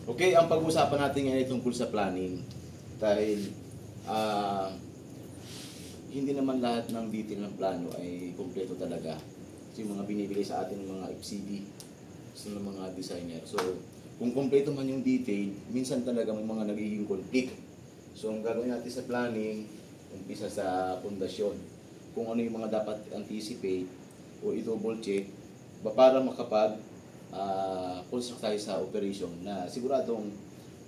Okay, ang pag-uusapan natin ngayon ay tungkol sa planning. Dahil hindi naman lahat ng detail ng plano ay kumpleto talaga. Kasi yung mga binibigay sa atin ng mga FCD, sa mga designer. So, kung kumpleto man yung detail, minsan talaga may mga nagiging conflict. So, ang gagawin natin sa planning, umpisa sa pundasyon. Kung ano yung mga dapat anticipate o i-double check, para makapag construct tayo sa operation na siguradong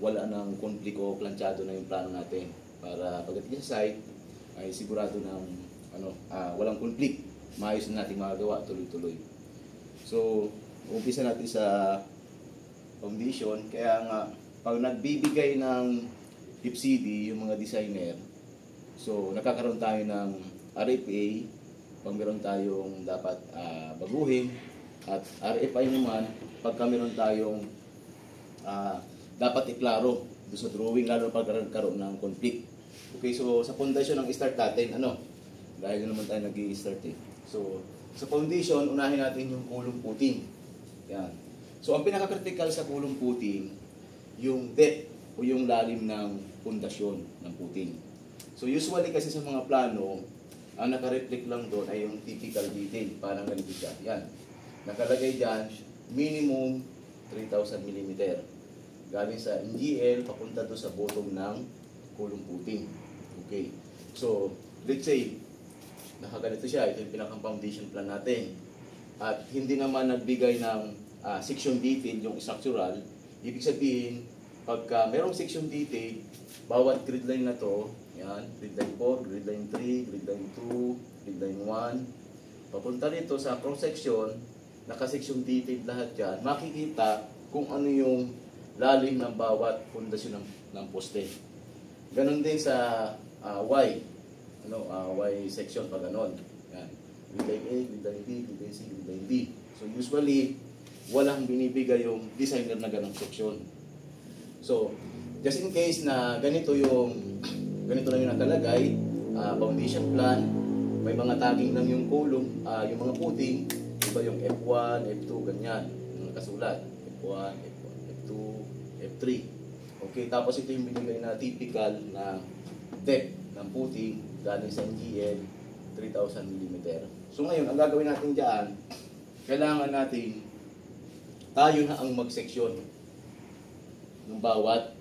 wala ng conflict o planchado na yung plano natin. Para pagdating sa site, ay sigurado ng walang conflict, maayos na natin magagawa tuloy-tuloy. So, umpisa natin sa foundation. Kaya nga, pag nagbibigay ng FCD yung mga designer, so nakakaroon tayo ng RFA, pag meron tayong dapat baguhin, at RFI naman, pagka meron tayong dapat iklaro doon sa drawing, lalo pag karoon ng conflict. Okay, so sa foundation ang start natin, dahil naman tayo nag-i-start eh. So, sa foundation, unahin natin yung kulong puting. Yan. So, ang pinaka-critical sa kulong puting, yung depth o yung lalim ng pundasyon ng puting. So, usually kasi sa mga plano, ang naka-reflect lang doon ay yung typical detail, parang ganito siya. Yan. Nakalagay dyan, minimum 3,000 mm. Galing sa NGL, papunta doon sa bottom ng kulong puting. Okay. So, let's say, nakaganito siya. Ito yung pinakang foundation plan natin. At hindi naman nagbigay ng section detail yung structural. Ibig sabihin, pagka merong section detail, bawat grid line na to, yan, grid line 4, grid line 3, grid line 2, grid line 1, papunta rito sa cross-section, naka-section detail lahat yan, makikita kung ano yung lalim ng bawat pundasyon ng poste. Ganon din sa Y. Y section pag ganon. Yan. Grid line A, grid line B, grid line C, grid line D. So usually, walang binibigay yung designer na ganong section. So, just in case na ganito lang yung nakalagay, foundation plan, may mga tagging lang yung kulong, yung mga puting, iba yung F1, F2, ganyan, yung nakasulat. F1, F1, F2, F3. Okay, tapos ito yung binigay na typical na depth ng puting galing sa NGL, 3,000 mm. So ngayon, ang gagawin natin dyan, kailangan natin tayo na ang mag-section ng bawat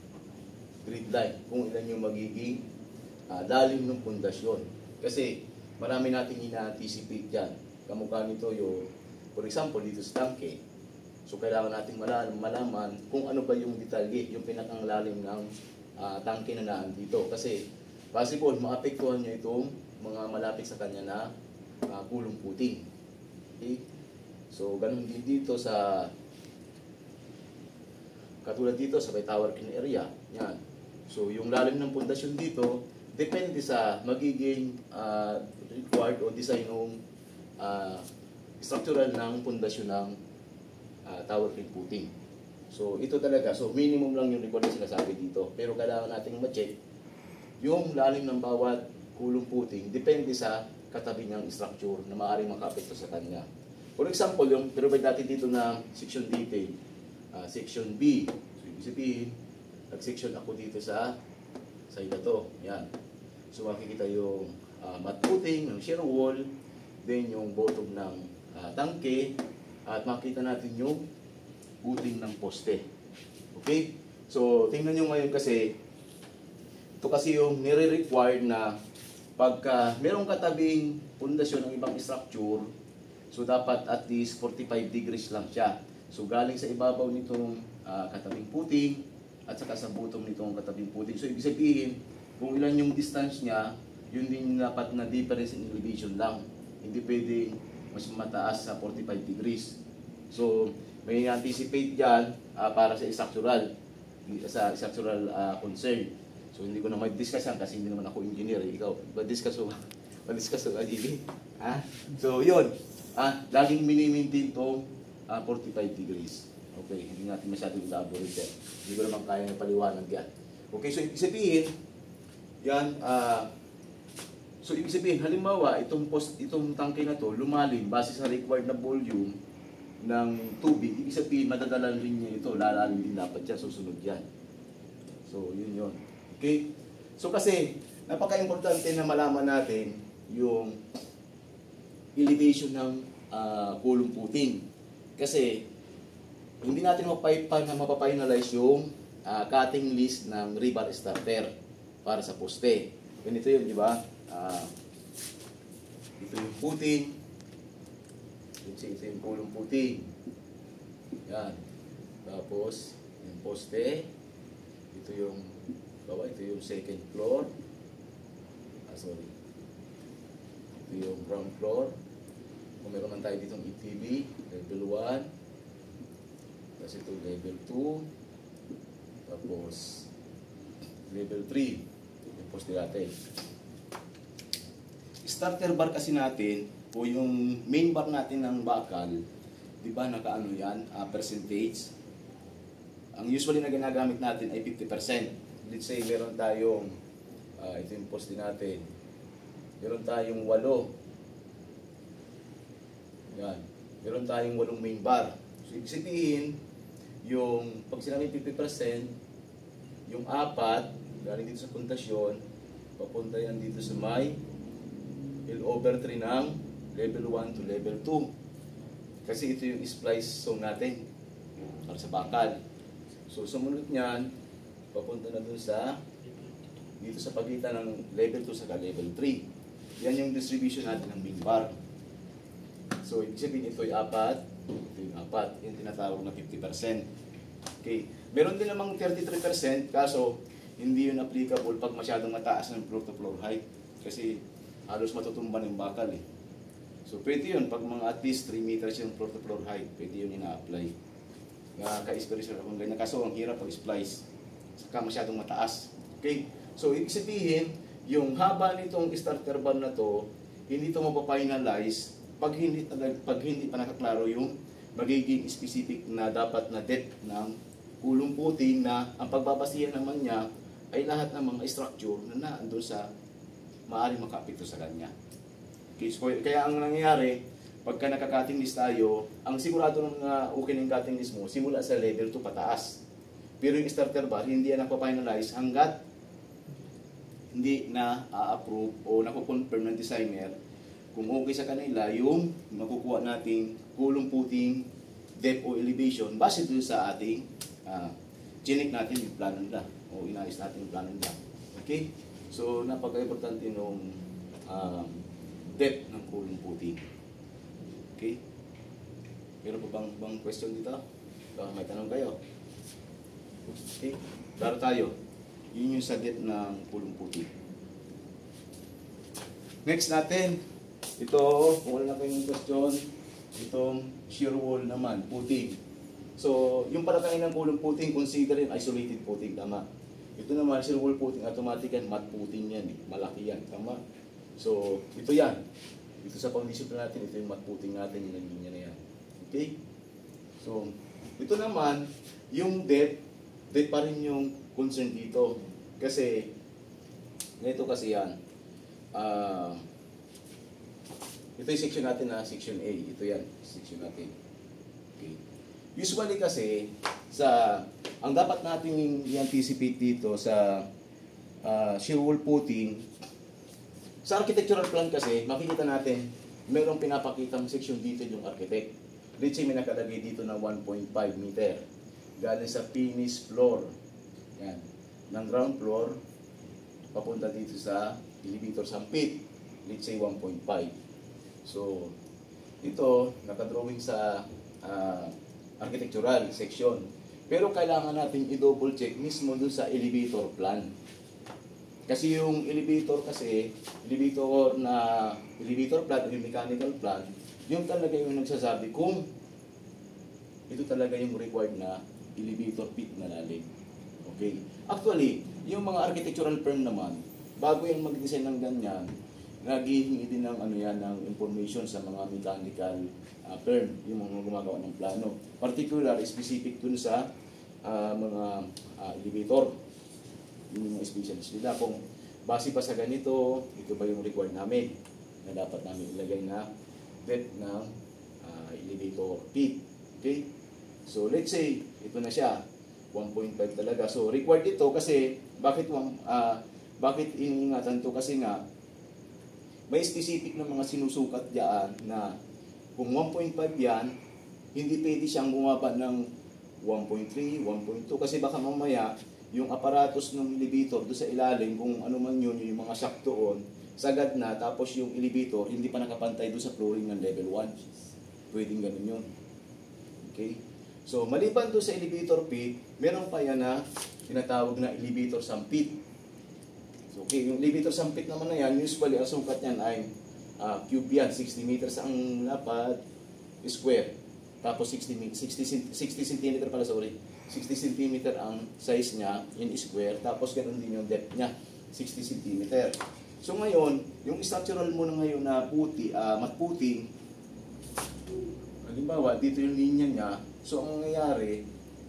grid line, kung ilan yung magiging lalim ng pundasyon. Kasi marami natin ina-anticipate dyan. Kamukha nito yung, for example, dito sa tangke. So, kailangan natin malaman kung ano ba yung detalye, yung pinakang lalim ng tangke na naandito. Kasi, possible, maapektuhan nyo itong mga malapit sa kanya na kulong puting. Okay? So, ganun din dito sa, katulad dito sa may tower kin area. Yan. So, yung lalim ng pundasyon dito, depende sa magiging required o design ng structural ng pundasyon ng tower crane puting. So, ito talaga. So, minimum lang yung record na sinasabi dito. Pero kailangan natin ma-check yung lalim ng bawat kulong puting depende sa katabi ng structure na maaaring makaapekto sa kanya. For example, yung provide natin dito na section detail, section B. So, ibig sabihin, nag-section ako dito sa side na to. Yan. So, makikita yung mat puting ng shear wall, then yung bottom ng tangke, at makita natin yung puting ng poste. Okay? So, tingnan nyo ngayon kasi, ito kasi yung nire-required na pagka merong katabing pundasyon ng ibang structure, so dapat at least 45 degrees lang siya. So, galing sa ibabaw nitong katabing puting, at saka sa bottom nitong katabing puting. So, ibig sabihin, kung ilan yung distance niya, yun din dapat na difference in elevation lang. Hindi pwedeng mas mataas sa 45 degrees. So, may anticipate dyan para sa structural concern. So, hindi ko na mag-discuss yan kasi hindi naman ako engineer. Ikaw, mag-discuss mo ba, Gigi? So, yun. Laging mini-maintain itong 45 degrees. Okay, hindi natin masyadong elaborate yan. Hindi ko naman kaya ng paliwanag yan. Okay, so ibig sabihin, yan, so ibig sabihin, halimbawa, itong tangke na to, lumalim, base sa required na volume, ng tubig, ibig sabihin madadala rin niya ito, lalalim din dapat yan, susunod yan. So, yun. Okay? So, kasi, napaka-importante na malaman natin yung elevation ng kulong puting. Kasi, hindi natin mapapinalize yung cutting list ng rebar starter para sa poste. Ganito yun, di ba? Ito yung puting. Ito yung kulong puting. Yan. Tapos, yung poste. Ito yung second floor. Sorry. Ito yung ground floor. Kung meron man tayo ditong ETV, level 1. Tapos ito level 2. Tapos level 3. Yung poste natin. Starter bar kasi natin, o yung main bar natin ng bakal, di ba nakaano yan, percentage. Ang usually na ginagamit natin ay 50%. Let's say meron tayong, ito yung poste natin, meron tayong 8. Yan. Meron tayong 8 main bar. So, ibig sabihin, yung, pag sinabi 50%, yung 4, galing dito sa puntasyon, papunta yan dito sa may L/3 ng level 1 to level 2. Kasi ito yung splice zone natin para sa bakal. So, sumunod niyan, papunta na dun sa dito sa pagitan ng level 2 sa level 3. Yan yung distribution natin ng main bar. So, ibig sabihin ito yung 4, ito yung 4. Yung tinatawag na 50%. Okay. Meron din namang 33%, kaso hindi yun applicable pag masyadong mataas ng floor-to-floor height. Kasi halos matutumban yung bakal eh. So, pwede yun. Pag mga at least 3 meters yung floor-to-floor height, pwede yun ina-apply. Ka-experience akong ganyan. Kaso, ang hirap pag-splice. Saka masyadong mataas. Okay? So, ibig sabihin, yung haba nitong starter bar na to, hindi ito mapapinalize pag hindi pa nakaklaro yung magiging specific na dapat na depth ng kulong puting na ang pagbabasihan naman niya ay lahat ng mga structure na naandun sa maaaring makapito sa kanya. Okay, so, kaya ang nangyayari, pagka nakaka-cutting list tayo, ang sigurado ng okay ng cutting list mo, simula sa level 2 pataas. Pero yung starter bar, hindi yan napafinalize hanggat hindi na approve o nakukonfirm ng designer kung okay sa kanila yung makukuha nating kulong puting depth o elevation base dun sa ating chinik natin yung plano nila o inayos natin yung plano nila. Okay? So, napaka-importante nung depth ng kulong puting. Okay? Meron pa bang question dito? May tanong kayo? Okay? Klaro tayo. Yun yung sa depth ng kulong puting. Next natin, ito, kung wala na kayong question, itong shear wall naman, puting. So, yung palatangin ng kulong puting, consider yung isolated puting, tama. Ito naman, shear wall puting, automatic yan, mat puting yan, malaki yan, tama. So, ito yan. Ito sa foundation pa natin, ito yung mat puting natin, yung linya na yan. Okay? So, ito naman, yung depth pa rin yung concern dito. Kasi, ganito kasi yan. Ito yung section natin na section A. Ito yan, section natin. Okay. Usually kasi, ang dapat natin i-anticipate dito sa shear wall puting, sa architectural plan kasi, makikita natin, mayroong pinapakitang section dito yung architect. Let's say may nakalagay dito na 1.5 meter. Galing sa finish floor. Yan. Ng ground floor, papunta dito sa elevator sampit. Let's say 1.5. So, ito, nakadrawing sa architectural section. Pero kailangan natin i-double check mismo dun sa elevator plan. Kasi yung elevator plan, yung mechanical plan, yung talaga yung nagsasabi kung ito talaga yung required na elevator pit na lalim. Okay. Actually, yung mga architectural firm naman, bago yung mag-design ng ganyan, naghihingi din ng ng information sa mga mechanical firm, yung mga gumagawa ng plano. Particular, specific dun sa mga elevator. Yung mga specialist nila. Kung base pa sa ganito, ito ba yung required namin na dapat namin ilagay na depth ng elevator pit. Okay? So, let's say, ito na siya. 1.5 talaga. So, required ito kasi, bakit iniingatan to? Kasi nga, may specific na mga sinusukat diyan na kung 1.5 yan, hindi pwede siyang bumaba ng 1.3, 1.2 kasi baka mamaya yung aparatos ng elevator doon sa ilalim, kung ano man yun, yung mga shock doon, sagad na, tapos yung elevator hindi pa nakapantay doon sa flooring ng level 1. Pwedeng ganun yun. Okay? So, maliban doon sa elevator pit, meron pa yan na tinatawag na elevator sampit. So, okay, yung elevator sampit naman na yan, usually ang sukat yan ay cube yan, 60 meters ang lapad, square. Tapos 60 cm pala, sorry. 60 cm ang size niya in square. Tapos ganoon din yung depth niya, 60 cm. So ngayon, yung structural mo na ngayon na puti, matte puting, halimbawa, dito yung linya niya. So ang mangyayari,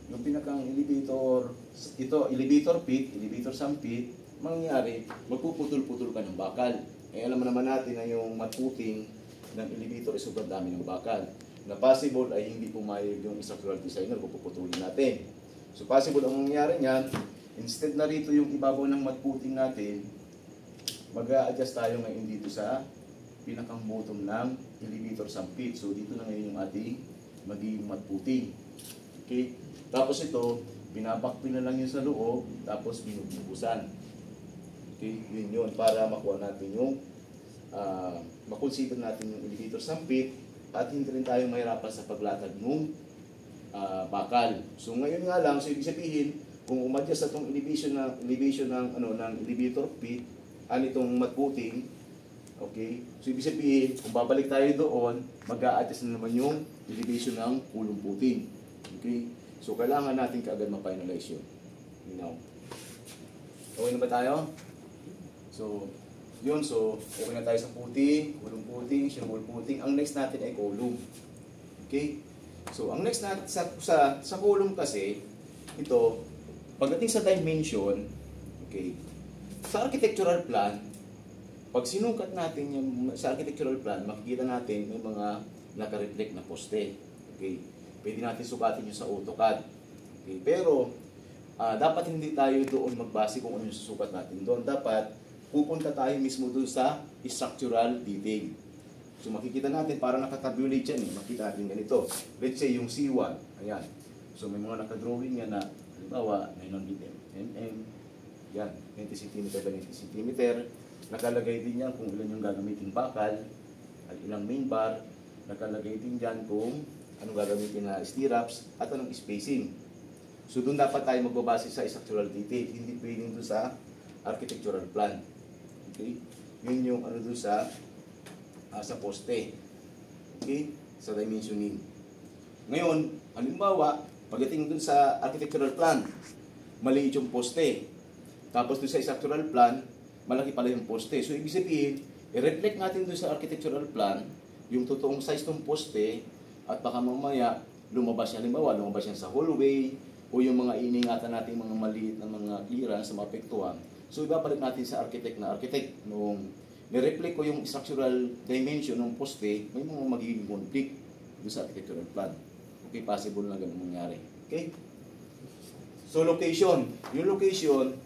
yung pinakang elevator, ito, elevator pit, elevator sampit, mangyayari, magpuputol-putol ka ng bakal. Eh alam mo naman natin na yung matte puting ng elevator ay sobrang dami ng bakal. Na possible ay hindi pumayag yung structural designer kung puputulin natin. So possible ang mangyayari niyan, instead na rito yung ibabaw ng matte puting natin, mag-a-adjust tayo ngayon dito sa pinakang bottom ng elevator sampit. So dito na ngayon yung ating magiging matte puting. Okay? Tapos ito, binabakpin na lang yun sa loob, tapos binubusan. Okay? Yun yun, para makuha natin yung, makonsider natin yung elevator sampit, at hindi rin tayo mahirapan sa paglatag ng bakal. So ngayon nga lang, so ibig sabihin, kung umadjust sa itong elevation ng elevator pit, itong matte puting, okay? So ibig sabihin, kung babalik tayo doon, mag-a-adjust na naman yung elevation ng kulong puting. Okay? So kailangan natin kaagad ma-finalize yun. Now, okay na ba tayo? So, yun, so okay na tayo sa puting, kulong puting, shingle puting. Ang next natin ay column. Okay? So, ang next natin sa column kasi, ito, pagdating sa dimension, okay, sa architectural plan, pag sinukat natin yung sa architectural plan, makikita natin may mga naka-reflect na poste. Okay? Pwede natin sukatin yung sa AutoCAD. Okay? Pero, dapat hindi tayo doon magbase kung ano yung susukat natin doon. Dapat, pupunta tayo mismo doon sa structural detail. So makikita natin, parang nakatabulate yan eh. Makikita natin ganito. Let's say yung C1. Ayan. So may mga nakadrawing yan na, halimbawa, 900 mm. Yan. 20 cm by 20 cm. Nakalagay din yan kung ilan yung gagamitin bakal, at ilang main bar. Nakalagay din dyan kung anong gagamitin na stirrups at anong spacing. So doon dapat tayo magbabase sa structural detail. Hindi pwedeng doon sa architectural plan. Okay? Yun yung ano doon sa poste. Okay? Sa dimensioning. Ngayon, halimbawa, pagdating doon sa architectural plan, maliit yung poste. Tapos doon sa structural plan, malaki pala yung poste. So, ibig sabihin, i-reflect natin doon sa architectural plan, yung totoong size ng poste, at baka mamaya, lumabas yan. Halimbawa, lumabas yan sa hallway, o yung mga iningatan natin mga maliit na mga clearance sa mapektuhan. So, ibabalik natin sa architect nung nireflect ko yung structural dimension ng poste, may mga magiging conflict doon sa architectural plan. Okay, possible na ganun mangyari. Okay? So, location. Yung location,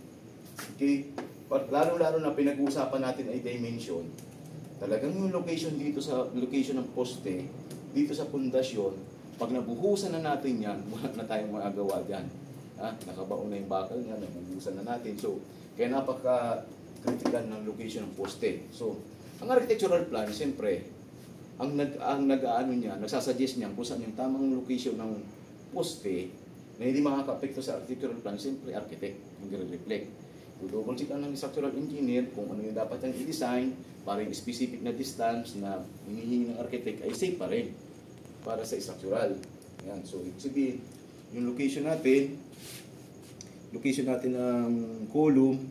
okay, lalo-lalo na pinag-uusapan natin ay dimension. Talagang yung location dito sa location ng poste, dito sa pundasyon, pag nabuhusan na natin yan, wala na tayong magagawa dyan. Nakabaon na yung bakal nga, nabuhusan na natin. So, kaya napaka-critical ng location ng poste. So, ang architectural plan, siyempre, ang nagsasuggest niya kung saan yung tamang location ng poste na hindi makaka-apekto sa architectural plan, siyempre, architect, mag-reflect. Double check lang ng structural engineer kung ano yung dapat niyang i-design para yung specific na distance na hinihingi ng architect ay safe pa rin para sa structural. Yan. So, ibig sabihin, yung location natin ng column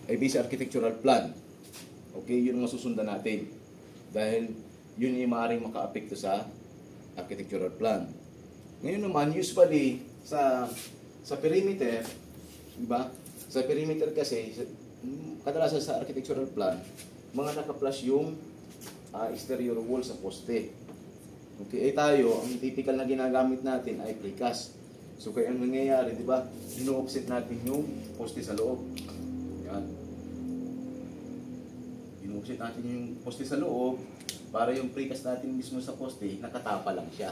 ay based sa architectural plan. Okay, yun ang masusundan natin. Dahil yun yung maaaring maka-apekto sa architectural plan. Ngayon naman, usually, sa perimeter, diba? Sa perimeter kasi, kadalasan sa architectural plan, mga naka-flush yung exterior wall sa poste. Okay, tayo, ang typical na ginagamit natin ay precast. So kaya ang nangyayari, di ba? Ino-offset natin yung poste sa loob. Yan. Ino-offset natin yung poste sa loob para yung precast natin mismo sa poste, nakatapa lang siya.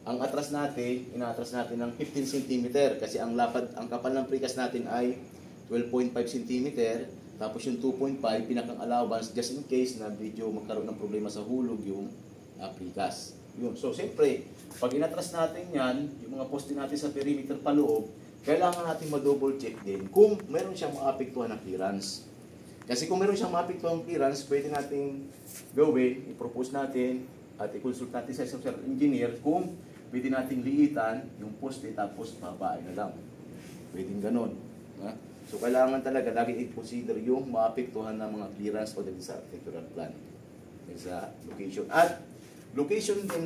Ang atras natin, inaatras natin ng 15 cm kasi ang lapad, ang kapal ng precast natin ay 12.5 cm. Tapos yung 2.5 pinakang allowance just in case na medyo magkaroon ng problema sa hulog yung precast. Yun. So, siyempre, pag inatras natin yan, yung mga poste natin sa perimeter paloob, kailangan natin ma-double check din kung meron siyang maapektuhan na clearance. Kasi kung meron siyang maapektuhan na clearance, pwede natin gawin, i-propose natin, at i-consult natin sa isang engineer kung pwede natin liitan yung poste tapos babae na lang. Pwedeng ganon. Ha? So, kailangan talaga lagi i-consider yung maapektuhan ng mga clearance pagdating sa architectural plan. Sa location. At location din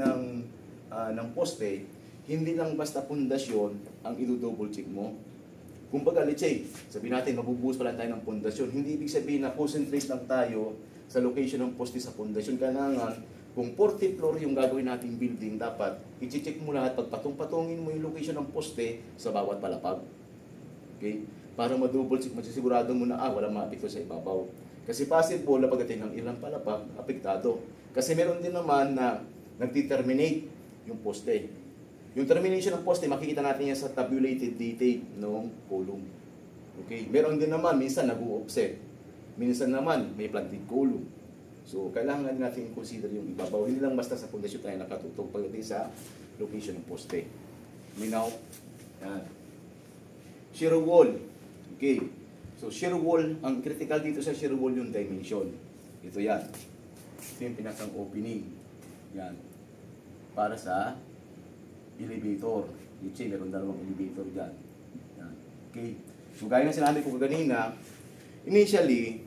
ng poste, hindi lang basta pundasyon ang i-double check mo. Kumbaga, let's say, sabihin natin, mabubuhos pa lang tayo ng pundasyon. Hindi ibig sabihin na concentrate lang tayo sa location ng poste sa pundasyon. Kailangan, kung 40 floor yung gagawin nating building, dapat i-check mo lahat, pagpatong-patungin mo yung location ng poste sa bawat palapag. Okay? Para ma-double check, masisigurado mo na, walang maapekto sa ibabaw. Kasi possible na pagdating ng ilang palapag, apektado. Kasi meron din naman na nagti-terminate yung poste. Yung termination ng poste, makikita natin yan sa tabulated detail ng column. Okay? Meron din naman, minsan nag-u-offset. Minsan naman, may planted column. So, kailangan natin i-consider yung ibabaw. Hindi lang basta sa pundasyon tayo nakatutog pagdating sa location ng poste. Minaw? Yan. Shear wall. Okay. So, shear wall, ang critical dito sa shear wall yung dimension. Ito yan. Ito yung pinakang opening. Yan. Para sa elevator. Let's say, meron dalawang elevator dyan. Yan. Okay. So, gaya na sinabi ko kanina, initially,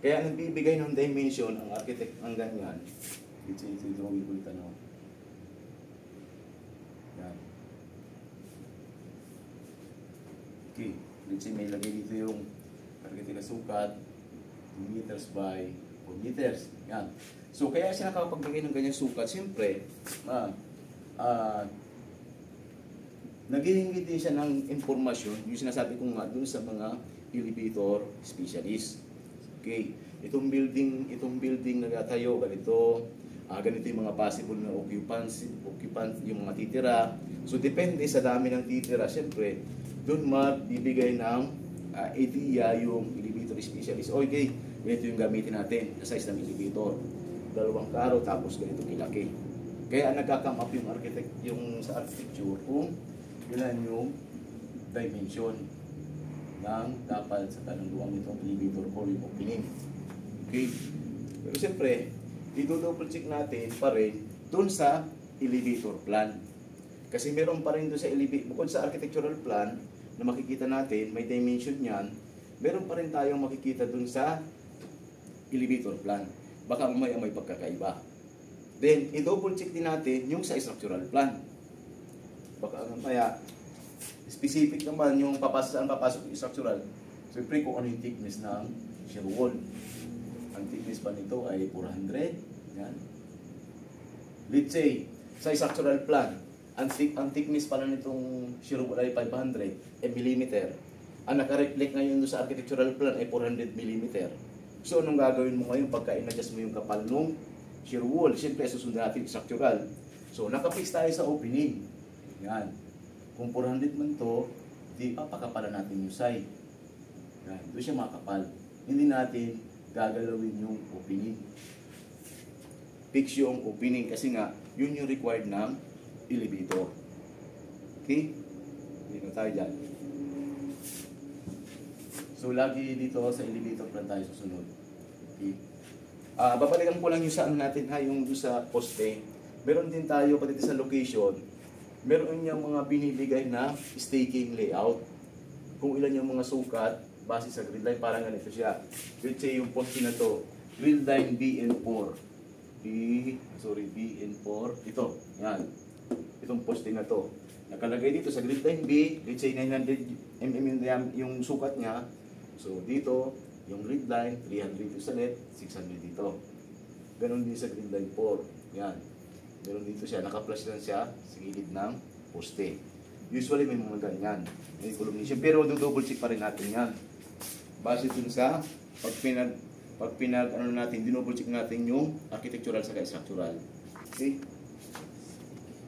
kaya nagbibigay ng dimension ang architect ng ganyan. Let's say, ito yung drawing ko ito. Yan. Okay. Let's say, may lagay dito yung architect na sukat, 2 meters by 4 meters. Yan. So, kaya siya nakapagbigay ng ganyang sukat, siyempre, naghihingi din siya ng informasyon, yung sinasabi ko nga dun sa mga elevator specialist. Okay, itong building na nagatayo, ganito, ganito yung mga possible na occupant, yung mga titira. So, depende sa dami ng titira, siyempre, dun magbibigay ng idea yung elevator specialist. Okay, ganito yung gamitin natin sa size ng elevator. 2 karo, tapos ganito kilaki. Kaya nagka-come up yung architect, yung sa architecture kung ilan yung dimension ng dapat sa tanong nitong elevator or yung opening. Okay? Pero siyempre, i-double check natin pa rin dun sa elevator plan. Kasi meron pa rin dun sa elevator, bukod sa architectural plan na makikita natin, may dimension niyan, meron pa rin tayong makikita dun sa elevator plan. Baka may pagkakaiba. Then, i-double check din natin yung sa structural plan. Baka mamaya, specific naman yung saan papasok yung structural. Siyempre kung ano yung thickness ng shear wall. Ang thickness pa nito ay 400. Yan. Let's say, sa structural plan, ang thickness pala nitong shear wall ay 500 millimeter. Ang naka-reflect ngayon sa architectural plan ay 400 millimeter. So, anong gagawin mo ngayon pagka in-adjust mo yung kapal ng shear wall? Siyempre, susunod natin structural. So, nakapix tayo sa opening. Yan. Kung 400 man to, di papakapalan natin yung side. Yan. Doon siya makapal. Hindi natin gagalawin yung opening. Fix yung opening kasi nga, yun yung required ng elevator. Okay? Dito tayo dyan. So, lagi dito sa elevator plan tayo susunod. Okay? Babalikan ko lang yung saan natin yung sa poste. Meron din tayo pati sa location. Meron niyang mga binibigay na staking layout. Kung ilan yung mga sukat base sa grid line, parang ganito siya. Let's say yung poste na to, grid line BN4. BN4. Ito, yan. Itong poste na to. Nakalagay dito sa grid line B, let's say 900 mm yung sukat niya. So dito, yung grid line, 300 dito sa left, 600 dito. Ganon din sa grid line 4. Yan. Meron dito siya, naka-flush lang siya sa gilid ng poste. Usually may mga ganyan, may columnation, pero double check pa rin natin yan. Base dun sa pag pinag ano natin, dinouble check natin yung architectural sa structural. Okay?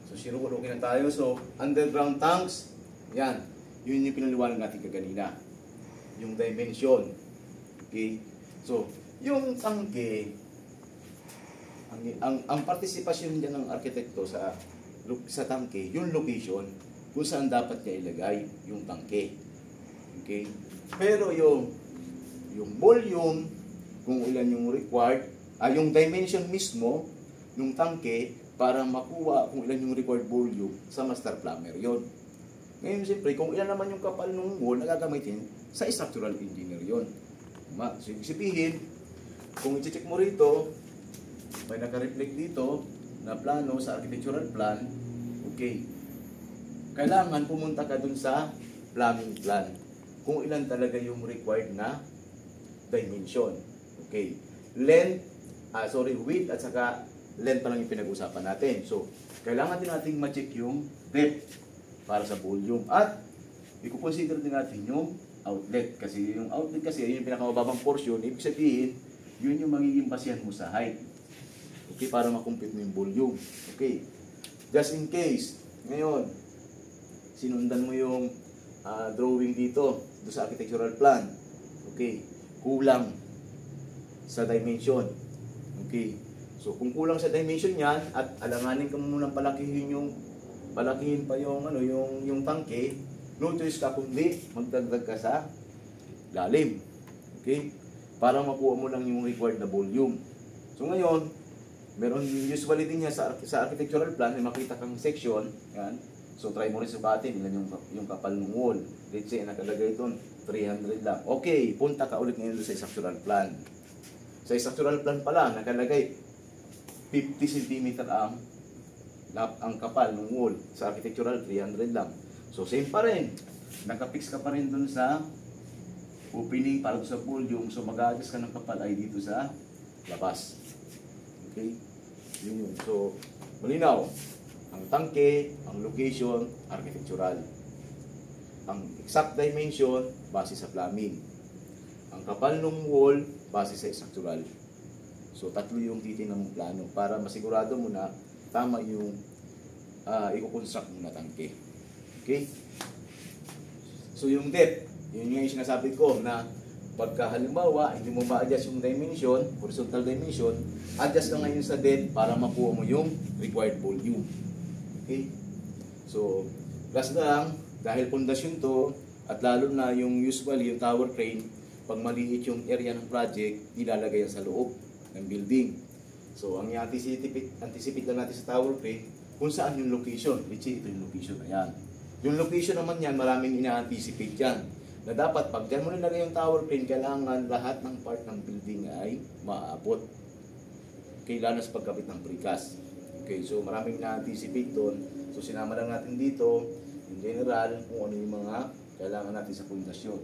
So okay na tayo. So underground tanks, yan. Yun yung pinaliwanag natin kaganina. Yung dimension. Okay? So, yung tangke, ang partisipasyon diyan ng arkitekto sa tangke, yung location kung saan dapat niya ilagay yung tangke. Okay? Pero yung volume, kung ilan yung required, yung dimension mismo ng tangke para makuha kung ilan yung required volume sa master plumber yon. Ngayon siyempre, kung ilan naman yung kapal ng wall na gagamitin sa structural engineer yon. So, ibig sabihin, kung i-check mo rito, may naka-reflect dito na plano sa architectural plan, okay, kailangan pumunta ka dun sa plumbing plan kung ilan talaga yung required na dimension. Okay, width at saka length pa lang yung pinag-usapan natin. So, kailangan din natin ma-check yung depth para sa volume at i-consider din natin yung outlet kasi yung outlet kasi yun yung pinakamababang portion, ibig sabihin yun yung magiging basihan mo sa height. Okay, para makumpute mo yung volume. Okay, just in case ngayon sinundan mo yung drawing dito do sa architectural plan, okay, kulang sa dimension. Okay, so kung kulang sa dimension yan at alanganin ka munang palakihin pa yung tangke, no choice ka kundi magdagdag ka sa lalim. Okay? Para makuha mo lang yung required na volume. So ngayon, meron usually din niya sa architectural plan, may makita kang section, yan. So try mo rin subatin ilan yung kapal ng wall. Let's say nakalagay doon 300 lang. Okay, punta ka ulit ngayon sa structural plan. Sa structural plan pala nakalagay 50 cm ang kapal ng wall. Sa architectural 300 lang. So same pa rin. Nakapix ka pa rin dun sa opening para sa volume. So mag-adjust ka ng kapal ay dito sa labas. Okay? Yun. So malinaw. Ang tangke, ang location, architectural. Ang exact dimension, base sa plumbing. Ang kapal ng wall, base sa structural. So tatlo yung titingnan mong plano para masigurado mo na tama yung i-construct mo na tangke. Okay? So yung depth, yun yung sinasabi ko na pagka halimbawa hindi mo ma-adjust yung dimension, horizontal dimension, adjust ka ngayon sa depth para makuha mo yung required volume. Okay? So, plus lang, dahil pundasyon to, at lalo na yung usually yung tower crane, pag maliit yung area ng project, ilalagay yan sa loob ng building. So, ang anticipate lang natin sa tower crane, kung saan yung location. Let's say, ito yung location na yan. Yung location naman yan, maraming ina-anticipate yan. Na dapat, pag dyan mo nilagay yung tower crane, kailangan lahat ng part ng building ay maaabot. Kailangan sa pagkabit ng precast. Okay, so maraming na-anticipate doon. So sinama lang natin dito, in general, kung ano yung mga kailangan natin sa pundasyon.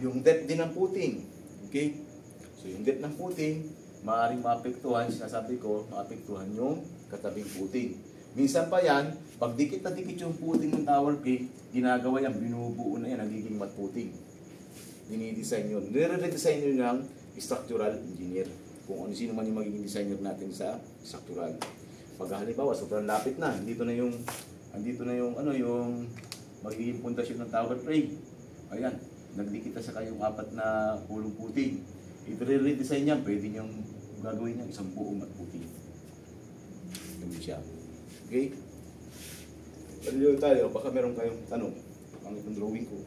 Yung depth din ng footing. Okay? So yung depth ng footing, maaaring maapektuhan, sinasabi ko, maapektuhan yung katabing footing. Minsan pa yan, pag dikit na dikit yung footing ng tower crane, ginagawa yan, binubuo na yan, nagiging mat footing. Dinidesign yun. Nire-redesign yun ng structural engineer. Kung ano sino man yung magiging designer natin sa structural. Pag halimbawa, sobrang lapit na, andito na yung magiging pundasyon ng tower crane. Ayan, nagdikit na sa kayong apat na pulong puting. I-redesign niya, pwede niyang gagawin niya isang buong mat puting. Ganun siya. Okay? Paliyo tayo, baka meron kayong tanong. Ang itong drawing ko.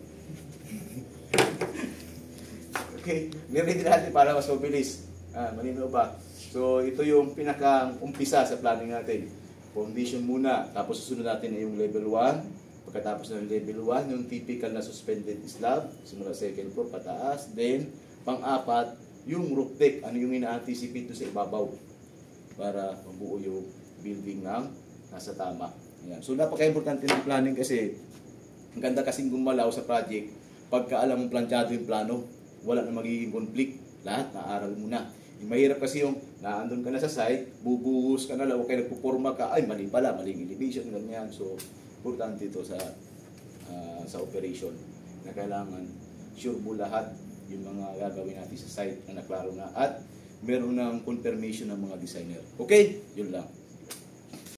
Okay, niready natin para mas mabilis. Malinaw ba? So, ito yung pinaka-umpisa sa planning natin. Foundation muna, tapos susunod natin ay yung level 1. Pagkatapos ng level 1, yung typical na suspended slab, simula second floor, pataas. Then, pang-apat, yung roof deck, ano yung ina-anticipate sa ibabaw para mabuo yung building ng nasa tama. Ayan. So, napaka-importante ng planning kasi ang ganda kasing gumalaw sa project. Pagka alam mong planchado yung plano, wala na magiging conflict. Lahat naaral mo na. Yung mahirap kasi yung naandun ka na sa site, bubuhos ka na lang, o kaya nagpuporma ka, ay mali pala, maling elevation, ganyan. So, importante ito sa operation na kailangan sure mo lahat yung mga gagawin natin sa site na naklaro na at meron ng confirmation ng mga designer. Okay? Yun lang.